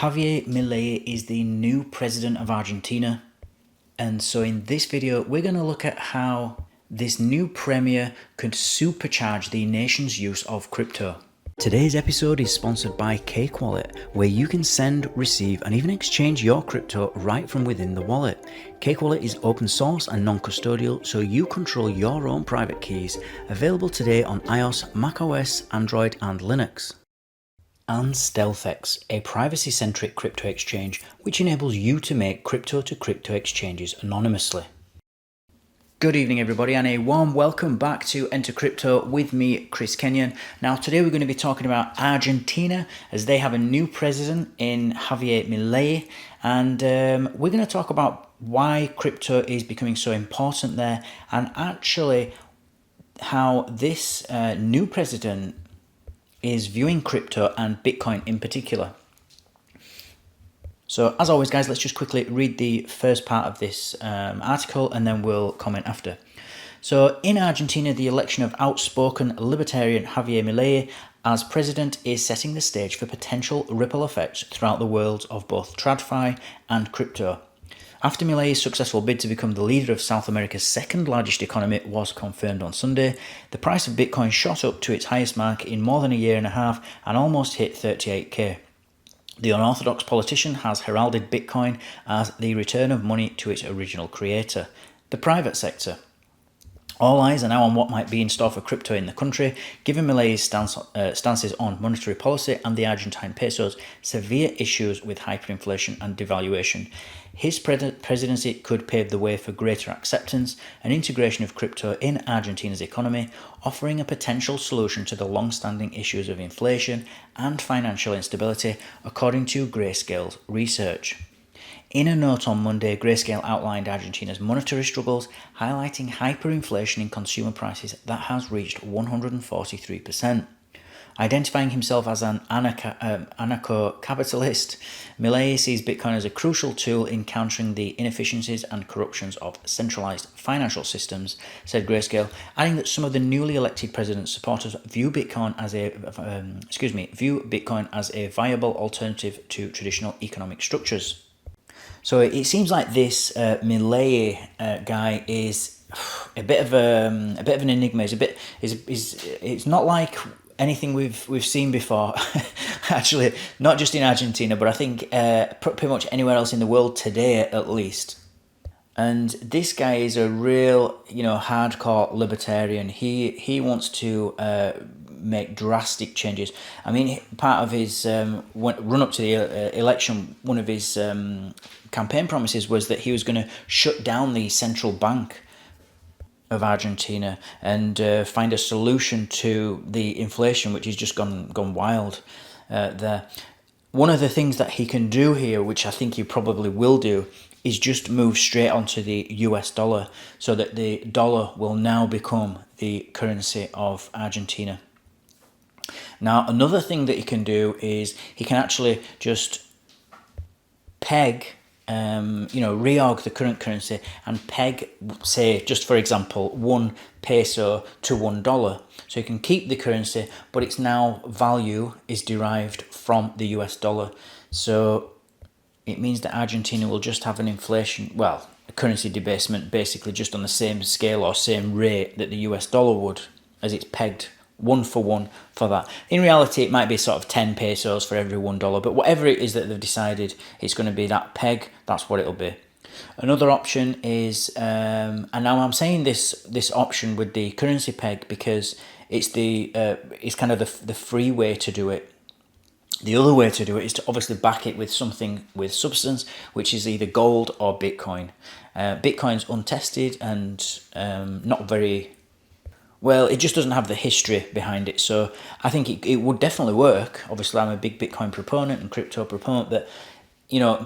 Javier Milei is the new president of Argentina. And so in this video, we're going to look at how this new premier could supercharge the nation's use of crypto. Today's episode is sponsored by Cake Wallet, where you can send, receive, and even exchange your crypto right from within the wallet. Cake Wallet is open source and non-custodial, so you control your own private keys. Available today on iOS, macOS, Android, and Linux. And StealthEX, a privacy-centric crypto exchange which enables you to make crypto-to-crypto exchanges anonymously. Good evening everybody, and a warm welcome back to Enter Crypto with me, Chris Kenyon. Now today we're going to be talking about Argentina, as they have a new president in Javier Milei, and we're going to talk about why crypto is becoming so important there, and actually how this new president is viewing crypto and Bitcoin in particular. So as always guys, let's just quickly read the first part of this article and then we'll comment after. So in Argentina, the election of outspoken libertarian Javier Milei as president is setting the stage for potential ripple effects throughout the worlds of both TradFi and crypto. After Milei's successful bid to become the leader of South America's second largest economy was confirmed on Sunday, the price of Bitcoin shot up to its highest mark in more than a year and a half and almost hit 38k. The unorthodox politician has heralded Bitcoin as the return of money to its original creator, the private sector. All eyes are now on what might be in store for crypto in the country, given Milei's stances on monetary policy and the Argentine peso's severe issues with hyperinflation and devaluation. His presidency could pave the way for greater acceptance and integration of crypto in Argentina's economy, offering a potential solution to the long-standing issues of inflation and financial instability, according to Grayscale's research. In a note on Monday, Grayscale outlined Argentina's monetary struggles, highlighting hyperinflation in consumer prices that has reached 143%. Identifying himself as an anarcho-capitalist, Milei sees Bitcoin as a crucial tool in countering the inefficiencies and corruptions of centralized financial systems, said Grayscale, adding that some of the newly elected president's supporters view Bitcoin as a viable alternative to traditional economic structures. So it seems like this Milei guy is a bit of an enigma. It's not like anything we've seen before. Actually, not just in Argentina, but I think pretty much anywhere else in the world today, at least. And this guy is a real, hardcore libertarian. He wants to make drastic changes. I mean, part of his run up to the election, one of his campaign promises was that he was going to shut down the central bank of Argentina and find a solution to the inflation, which has just gone wild there. One of the things that he can do here, which I think he probably will do, is just move straight onto the US dollar, so that the dollar will now become the currency of Argentina. Now, another thing that he can do is he can actually just peg, reorg the current currency and peg, say, just for example, 1 peso to $1. So you can keep the currency, but its now value is derived from the US dollar. So it means that Argentina will just have an inflation, a currency debasement, basically just on the same scale or same rate that the US dollar would, as it's pegged 1 for 1 for that. In reality, it might be sort of 10 pesos for every $1, but whatever it is that they've decided, it's going to be that peg. That's what it'll be. Another option is, and now I'm saying this option with the currency peg because it's kind of the free way to do it. The other way to do it is to obviously back it with something with substance, which is either gold or Bitcoin. Bitcoin's untested and not very... Well, it just doesn't have the history behind it, so I think it would definitely work. Obviously, I'm a big Bitcoin proponent and crypto proponent, but,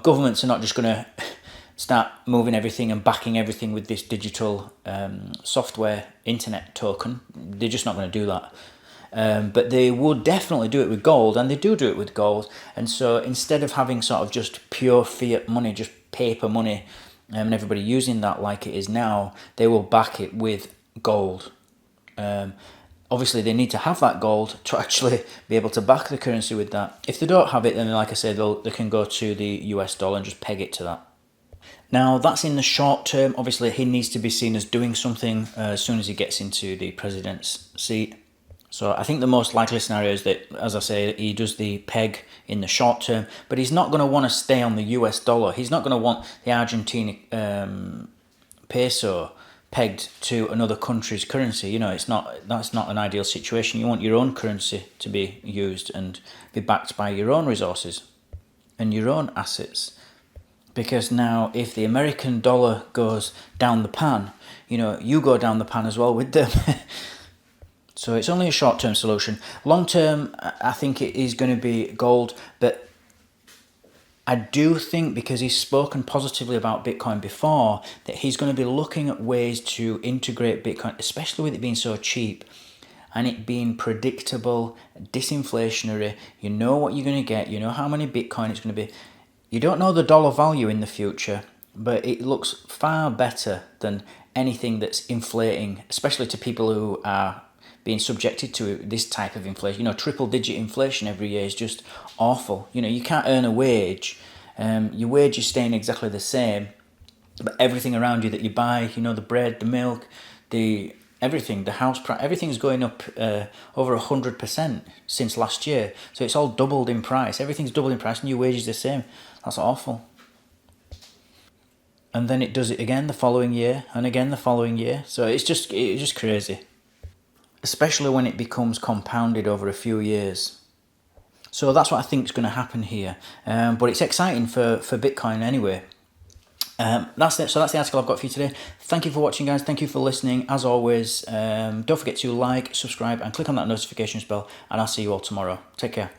governments are not just going to start moving everything and backing everything with this digital software internet token. They're just not going to do that. But they would definitely do it with gold, and they do it with gold. And so instead of having sort of just pure fiat money, just paper money, and everybody using that like it is now, they will back it with gold. obviously they need to have that gold to actually be able to back the currency with that. If they don't have it, then like I said, they can go to the US dollar and just peg it to that. Now, that's in the short term. Obviously, he needs to be seen as doing something as soon as he gets into the president's seat. So I think the most likely scenario is that, as I say, he does the peg in the short term, but he's not going to want to stay on the US dollar. He's not going to want the Argentina peso pegged to another country's currency. You know, that's not an ideal situation. You want your own currency to be used and be backed by your own resources and your own assets. Because now, if the American dollar goes down the pan, you know, you go down the pan as well with them. So it's only a short-term solution. Long-term, I think it is going to be gold, but I do think, because he's spoken positively about Bitcoin before, that he's going to be looking at ways to integrate Bitcoin, especially with it being so cheap and it being predictable, disinflationary. You know what you're going to get. You know how many Bitcoin it's going to be. You don't know the dollar value in the future, but it looks far better than anything that's inflating, especially to people who are being subjected to this type of inflation. You know, triple-digit inflation every year is just awful. You know, you can't earn a wage. Your wage is staying exactly the same, but everything around you that you buy, you know, the bread, the milk, everything, the house price, everything's going up over 100% since last year. So it's all doubled in price. Everything's doubled in price and your wage is the same. That's awful. And then it does it again the following year and again the following year. So it's just crazy. Especially when it becomes compounded over a few years. So that's what I think is going to happen here. But it's exciting for Bitcoin anyway. That's it. So that's the article I've got for you today. Thank you for watching, guys. Thank you for listening. As always, don't forget to like, subscribe, and click on that notifications bell. And I'll see you all tomorrow. Take care.